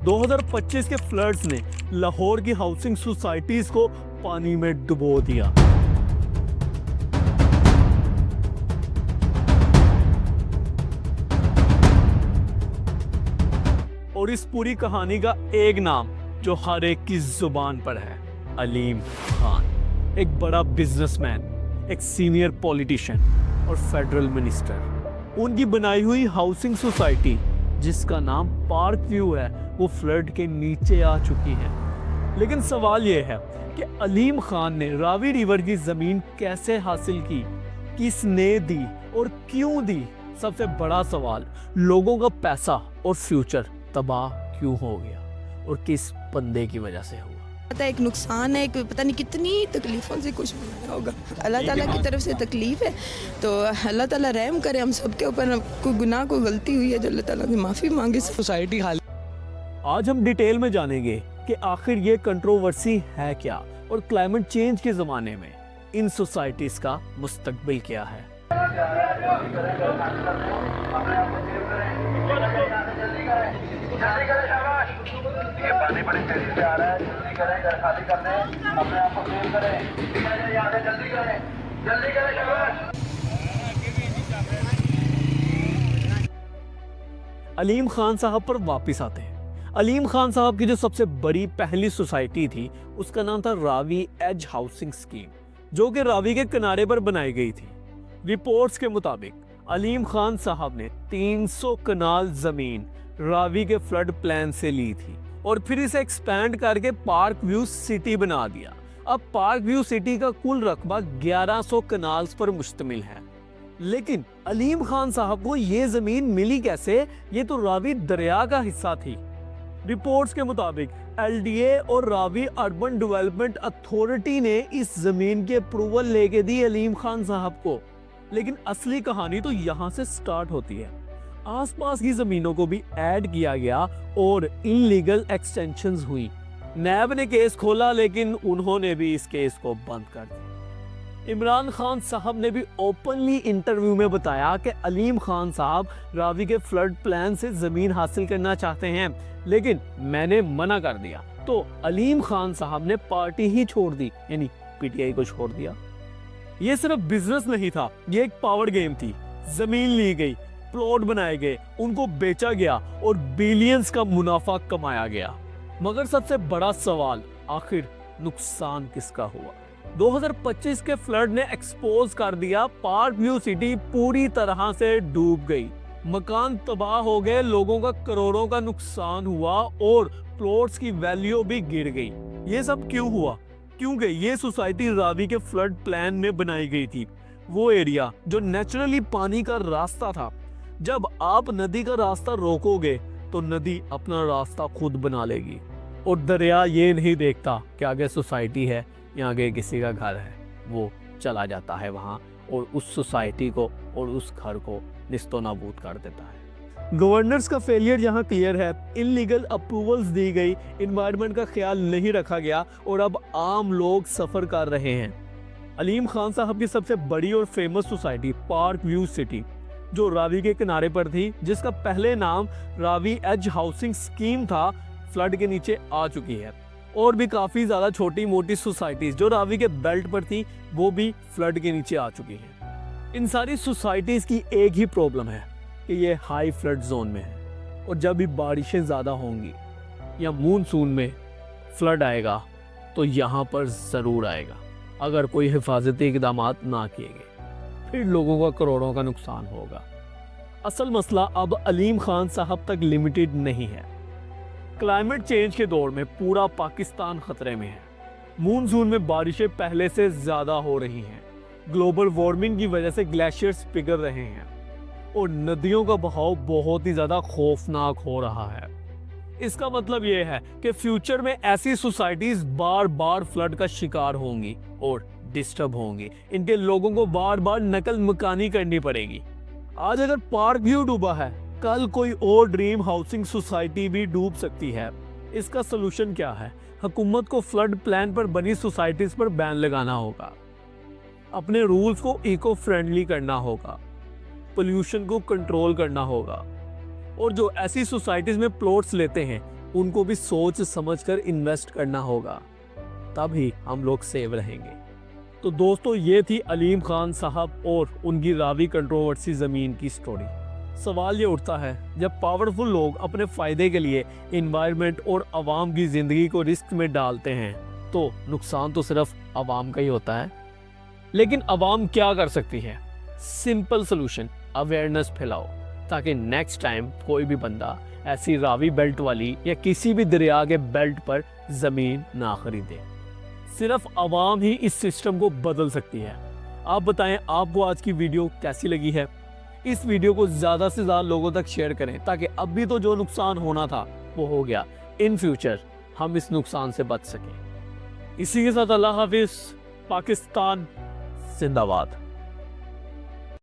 2025 के फ्लड्स ने लाहौर की हाउसिंग सोसाइटीज को पानी में डुबो दिया। और इस पूरी कहानी का एक नाम जो हर एक की जुबान पर है, अलीम खान। एक बड़ा बिजनेसमैन, एक सीनियर पॉलिटिशियन और फेडरल मिनिस्टर। उनकी बनाई हुई हाउसिंग सोसाइटी जिसका नाम पार्क व्यू है, वो फ्लड के नीचे आ चुकी है। लेकिन सवाल यह है कि अलीम खान ने रावी रिवर की जमीन कैसे हासिल की, किसने दी और क्यों दी। सबसे बड़ा सवाल, लोगों का पैसा और फ्यूचर तबाह क्यों हो गया और किस बंदे की वजह से हुआ। पता एक नुकसान है, एक पता नहीं कितनी तकलीफ़ों से कुछ बनाया होगा। अल्लाह ताला की तरफ से तकलीफ़ है तो अल्लाह ताला रहम करे हम सबके ऊपर। कोई गुनाह कोई गलती हुई है जो अल्लाह ताला से माफ़ी मांगे। सोसाइटी हाल आज हम डिटेल में जानेंगे कि आखिर ये कंट्रोवर्सी है क्या और क्लाइमेट चेंज के ज़माने में इन सोसाइटीज़ का मुस्तकबिल क्या है। ये पानी बड़ी तेजी से आ रहा है, जल्दी करें, घर खाली कर दें, अपने आप को सेव करें, जल्दी करें शाबाश। अलीम खान साहब पर वापस आते हैं। अलीम खान साहब की जो सबसे बड़ी पहली सोसाइटी थी उसका नाम था रावी एज हाउसिंग स्कीम, जो कि रावी के किनारे पर बनाई गई थी। रिपोर्ट्स के मुताबिक अलीम खान साहब ने 300 कनाल जमीन रावी के फ्लड प्लान से ली थी और फिर इसे एक्सपैंड करके पार्क व्यू सिटी बना दिया। अब पार्क व्यू सिटी का कुल रकबा 1100 कनाल्स पर मुश्तमिल है। लेकिन अलीम खान साहब को ये जमीन मिली कैसे? ये तो रावी दरिया का हिस्सा थी। रिपोर्ट्स के मुताबिक एलडीए और रावी अर्बन डेवलपमेंट अथॉरिटी ने इस जमीन की अप्रूवल लेके दी अलीम खान साहब को। लेकिन असली कहानी तो यहाँ से स्टार्ट होती है। आसपास की जमीनों को भी ऐड किया गया और इनलीगल एक्सटेंशंस हुई। नैब ने केस खोला लेकिन उन्होंने भी इस केस को बंद कर दिया। इमरान खान साहब ने भी ओपनली इंटरव्यू में बताया कि अलीम खान साहब रावी के फ्लड प्लान से जमीन हासिल करना चाहते हैं, लेकिन मैंने मना कर दिया। तो अलीम खान साहब ने पार्टी ही छोड़ दी, यानी पीटीआई को छोड़ दिया। ये सिर्फ बिजनेस नहीं था, ये एक पावर गेम थी। जमीन ली गई, प्लॉट बनाए गए, उनको बेचा गया और बिलियंस का मुनाफा कमाया गया। मगर सबसे बड़ा सवाल, आखिर नुकसान किसका हुआ? 2025 के फ्लड ने एक्सपोज कर दिया, पार्क व्यू सिटी पूरी तरह से डूब गई। मकान तबाह हो गए, लोगों का करोड़ों का नुकसान हुआ और प्लॉट्स की वैल्यू भी गिर गई। ये सब क्यों हुआ? क्योंकि ये सोसाइटी रावी के फ्लड प्लान में बनाई गई थी, वो एरिया जो नेचुरली पानी का रास्ता था। जब आप नदी का रास्ता रोकोगे तो नदी अपना रास्ता खुद बना लेगी और दरिया ये नहीं देखता कि आगे सोसाइटी है या आगे किसी का घर है, वो चला जाता है वहाँ और उस सोसाइटी को और उस घर को निस्तो नाबूद कर देता है। गवर्नर्स का फेलियर यहाँ क्लियर है। इनलीगल अप्रूवल्स दी गई, इन्वायरमेंट का ख्याल नहीं रखा गया और अब आम लोग सफ़र कर रहे हैं। अलीम खान साहब की सबसे बड़ी और famous society park view city, जो रावी के किनारे पर थी, जिसका पहले नाम रावी एज हाउसिंग स्कीम था, फ्लड के नीचे आ चुकी है। और भी काफ़ी ज़्यादा छोटी मोटी सोसाइटीज़ जो रावी के बेल्ट पर थी, वो भी फ्लड के नीचे आ चुकी हैं। इन सारी सोसाइटीज़ की एक ही प्रॉब्लम है कि ये हाई फ्लड जोन में है और जब भी बारिशें ज़्यादा होंगी या मूनसून में फ्लड आएगा तो यहाँ पर ज़रूर आएगा, अगर कोई हिफाजती इक़दाम ना किए गए। फिर लोगों का करोड़ों का नुकसान होगा। असल मसला अब अलीम खान साहब तक लिमिटेड नहीं है। क्लाइमेट चेंज के दौर में पूरा पाकिस्तान खतरे में है। मूनसून में बारिशें पहले से ज़्यादा हो रही हैं, ग्लोबल वार्मिंग की वजह से ग्लेशियर्स पिघल रहे हैं और नदियों का बहाव बहुत ही ज़्यादा खौफनाक हो रहा है। इसका मतलब ये है कि फ्यूचर में ऐसी सोसाइटीज़ बार बार फ्लड का शिकार होंगी और डिस्टर्ब होंगी। इनके लोगों को बार बार नकल मकानी करनी पड़ेगी। आज अगर पार्क व्यू डूबा है, कल कोई और ड्रीम हाउसिंग सोसाइटी भी डूब सकती है। इसका सलूशन क्या है? हुकूमत को फ्लड प्लान पर बनी सोसाइटीज पर बैन लगाना होगा, अपने रूल्स को इको फ्रेंडली करना होगा, पोल्यूशन को कंट्रोल करना होगा और जो ऐसी सोसाइटीज में प्लॉट्स लेते हैं उनको भी सोच समझकर इन्वेस्ट करना होगा, तभी हम लोग सेव रहेंगे। तो दोस्तों, ये थी अलीम खान साहब और उनकी रावी कंट्रोवर्सी ज़मीन की स्टोरी। सवाल ये उठता है, जब पावरफुल लोग अपने फ़ायदे के लिए इन्वायरमेंट और आवाम की ज़िंदगी को रिस्क में डालते हैं, तो नुकसान तो सिर्फ आवाम का ही होता है। लेकिन आवाम क्या कर सकती है? सिंपल सोल्यूशन, अवेयरनेस फैलाओ, ताकि नेक्स्ट टाइम कोई भी बंदा ऐसी रावी बेल्ट वाली या किसी भी दरिया के बेल्ट पर ज़मीन ना खरीदे। सिर्फ आवाम ही इस सिस्टम को बदल सकती है। आप बताएं, आपको आज की वीडियो कैसी लगी है? इस वीडियो को ज़्यादा से ज़्यादा लोगों तक शेयर करें, ताकि अभी तो जो नुकसान होना था वो हो गया, इन फ्यूचर हम इस नुकसान से बच सकें। इसी के साथ अल्लाह हाफिज़। पाकिस्तान जिंदाबाद।